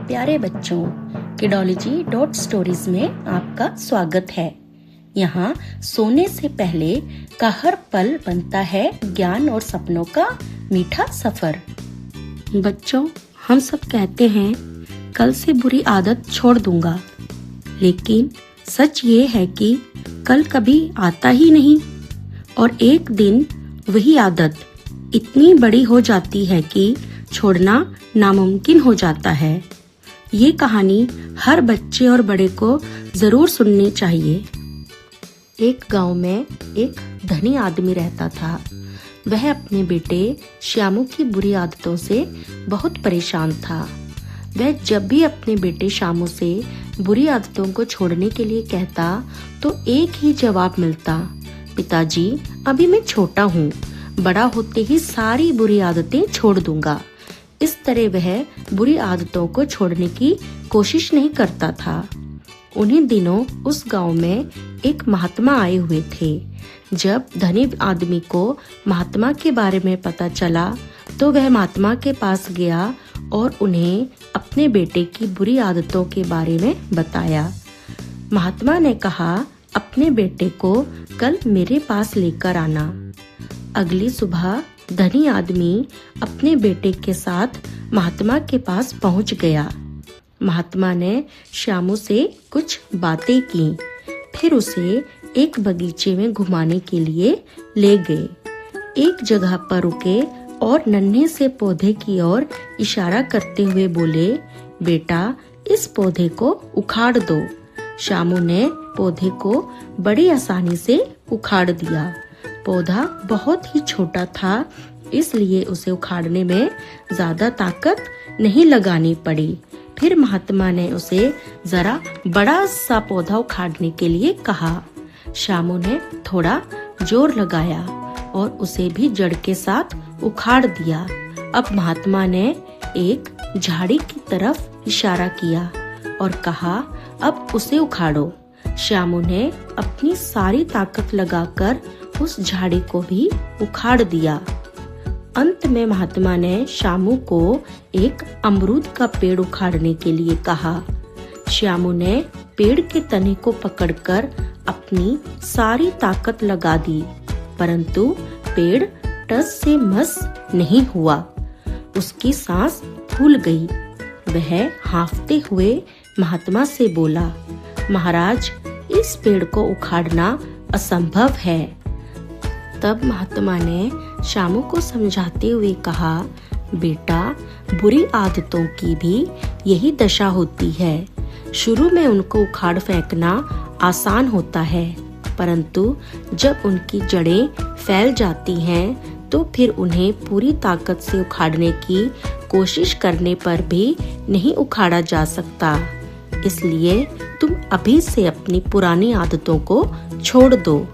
प्यारे बच्चों, किडोलॉजी dot stories में आपका स्वागत है। यहाँ सोने से पहले का हर पल बनता है ज्ञान और सपनों का मीठा सफर। बच्चों, हम सब कहते हैं कल से बुरी आदत छोड़ दूंगा, लेकिन सच ये है कि कल कभी आता ही नहीं और एक दिन वही आदत इतनी बड़ी हो जाती है कि छोड़ना नामुमकिन हो जाता है। ये कहानी हर बच्चे और बड़े को जरूर सुननी चाहिए। एक गांव में एक धनी आदमी रहता था। वह अपने बेटे श्यामू की बुरी आदतों से बहुत परेशान था। वह जब भी अपने बेटे श्यामू से बुरी आदतों को छोड़ने के लिए कहता तो एक ही जवाब मिलता, पिताजी, अभी मैं छोटा हूँ, बड़ा होते ही सारी बुरी आदतें छोड़ दूंगा। इस तरह वह बुरी आदतों को छोड़ने की कोशिश नहीं करता था। उन्हीं दिनों उस गांव में एक महात्मा आए हुए थे। जब धनी आदमी को महात्मा के बारे में पता चला तो वह महात्मा के पास गया और उन्हें अपने बेटे की बुरी आदतों के बारे में बताया। महात्मा ने कहा, अपने बेटे को कल मेरे पास लेकर आना। अगली सुबह धनी आदमी अपने बेटे के साथ महात्मा के पास पहुंच गया। महात्मा ने श्यामू से कुछ बातें की, फिर उसे एक बगीचे में घुमाने के लिए ले गए। एक जगह पर रुके और नन्हे से पौधे की ओर इशारा करते हुए बोले, बेटा, इस पौधे को उखाड़ दो। श्यामू ने पौधे को बड़ी आसानी से उखाड़ दिया। पौधा बहुत ही छोटा था, इसलिए उसे उखाड़ने में ज्यादा ताकत नहीं लगानी पड़ी। फिर महात्मा ने उसे जरा बड़ा सा पौधा उखाड़ने के लिए कहा। श्यामू ने थोड़ा जोर लगाया और उसे भी जड़ के साथ उखाड़ दिया। अब महात्मा ने एक झाड़ी की तरफ इशारा किया और कहा, अब उसे उखाड़ो। श्यामू ने अपनी सारी ताकत लगाकर उस झाड़ी को भी उखाड़ दिया। अंत में महात्मा ने श्यामू को एक अमरूद का पेड़ उखाड़ने के लिए कहा। श्यामू ने पेड़ के तने को पकड़कर अपनी सारी ताकत लगा दी, परंतु पेड़ टस से मस नहीं हुआ। उसकी सांस फूल गई। वह हांफते हुए महात्मा से बोला, महाराज, इस पेड़ को उखाड़ना असंभव है। तब महात्मा ने श्यामू को समझाते हुए कहा, बेटा, बुरी आदतों की भी यही दशा होती है। शुरू में उनको उखाड़ फेंकना आसान होता है, परंतु जब उनकी जड़ें फैल जाती हैं तो फिर उन्हें पूरी ताकत से उखाड़ने की कोशिश करने पर भी नहीं उखाड़ा जा सकता। इसलिए तुम अभी से अपनी पुरानी आदतों को छोड़ दो।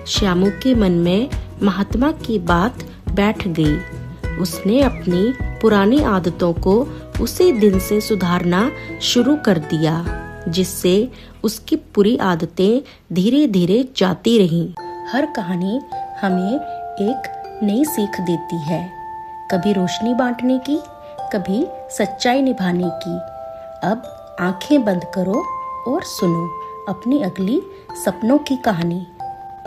श्यामू के मन में महात्मा की बात बैठ गई। उसने अपनी पुरानी आदतों को उसी दिन से सुधारना शुरू कर दिया, जिससे उसकी बुरी आदतें धीरे धीरे जाती रहीं। हर कहानी हमें एक नई सीख देती है, कभी रोशनी बांटने की, कभी सच्चाई निभाने की। अब आंखें बंद करो और सुनो अपनी अगली सपनों की कहानी।